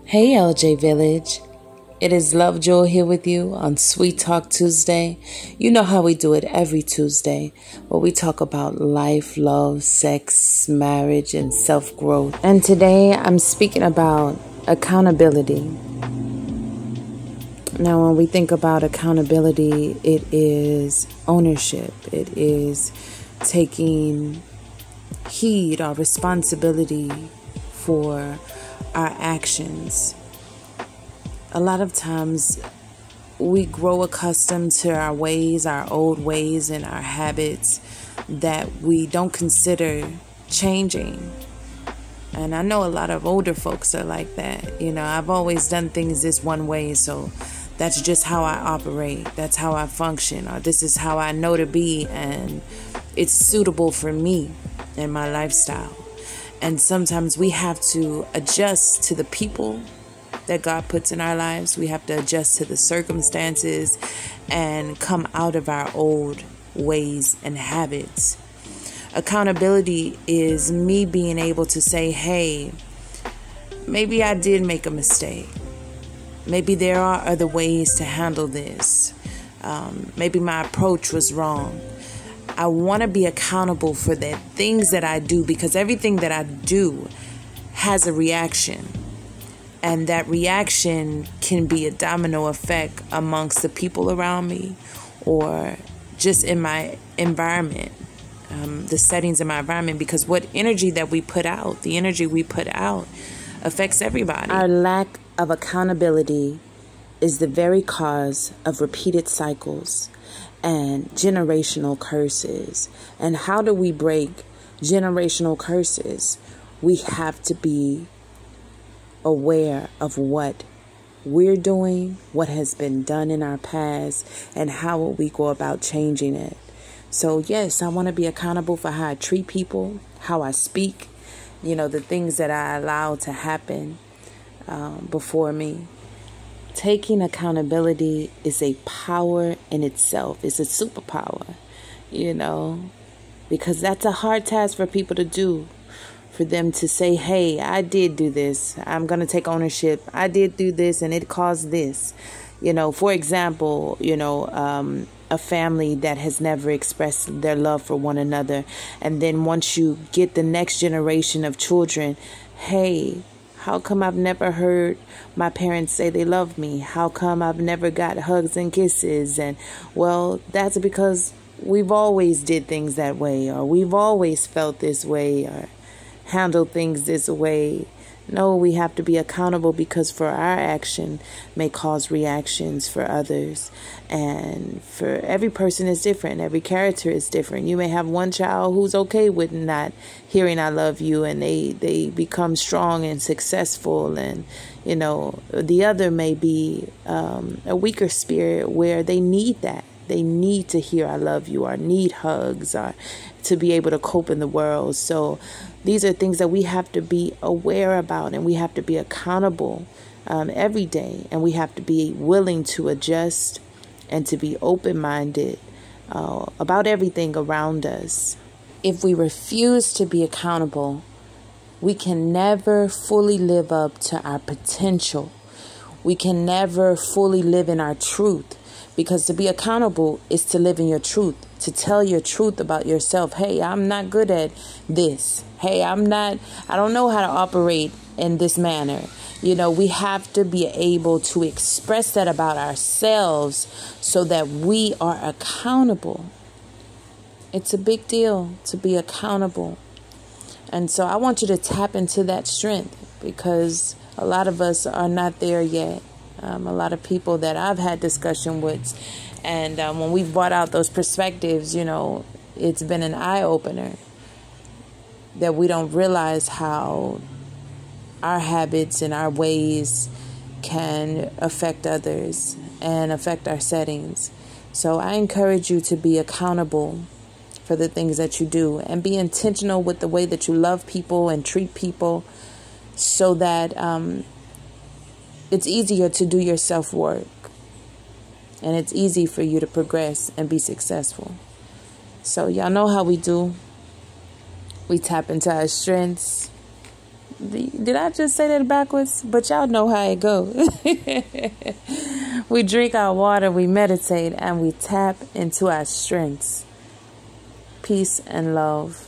Hey LJ Village, it is LoveJewel here with you on Sweet Talk Tuesday. You know how we do it every Tuesday, where we talk about life, love, sex, marriage, and self-growth. And today I'm speaking about accountability. Now when we think about accountability, it is ownership. It is taking heed or responsibility for our actions. A lot of times we grow accustomed to our ways, our old ways and our habits that we don't consider changing. And I know a lot of older folks are like that. You know, I've always done things this one way, so that's just how I operate. That's how I function, or this is how I know to be, and it's suitable for me and my lifestyle. And sometimes we have to adjust to the people that God puts in our lives. We have to adjust to the circumstances and come out of our old ways and habits. Accountability is me being able to say, hey, maybe I did make a mistake. Maybe there are other ways to handle this. Maybe my approach was wrong. I want to be accountable for the things that I do, because everything that I do has a reaction. And that reaction can be a domino effect amongst the people around me, or just in my environment, the settings in my environment. Because what energy that we put out, the energy we put out affects everybody. Our lack of accountability is the very cause of repeated cycles and generational curses. And how do we break generational curses? We have to be aware of what we're doing, what has been done in our past, and how will we go about changing it. So yes, I want to be accountable for how I treat people, how I speak, the things that I allow to happen before me. Taking accountability is a power in itself. It's a superpower, because that's a hard task for people to do. For them to say, hey, I did do this. I'm going to take ownership. I did do this and it caused this. For example, a family that has never expressed their love for one another. And then once you get the next generation of children, hey, how come I've never heard my parents say they love me? How come I've never got hugs and kisses? And well, that's because we've always did things that way, or we've always felt this way, or handled things this way. No, we have to be accountable, because for our action may cause reactions for others. And for every person is different. Every character is different. You may have one child who's okay with not hearing I love you, and they become strong and successful. And, the other may be a weaker spirit where they need that. They need to hear I love you, or need hugs, or to be able to cope in the world. So these are things that we have to be aware about, and we have to be accountable every day. And we have to be willing to adjust and to be open-minded about everything around us. If we refuse to be accountable, we can never fully live up to our potential. We can never fully live in our truth. Because to be accountable is to live in your truth, to tell your truth about yourself. Hey, I'm not good at this. Hey, I don't know how to operate in this manner. We have to be able to express that about ourselves so that we are accountable. It's a big deal to be accountable. And so I want you to tap into that strength, because a lot of us are not there yet. A lot of people that I've had discussion with, and when we've brought out those perspectives, it's been an eye-opener that we don't realize how our habits and our ways can affect others and affect our settings. So I encourage you to be accountable for the things that you do, and be intentional with the way that you love people and treat people, so that it's easier to do your self-work, and it's easy for you to progress and be successful. So y'all know how we do. We tap into our strengths. Did I just say that backwards? But y'all know how it goes. We drink our water, we meditate, and we tap into our strengths. Peace and love.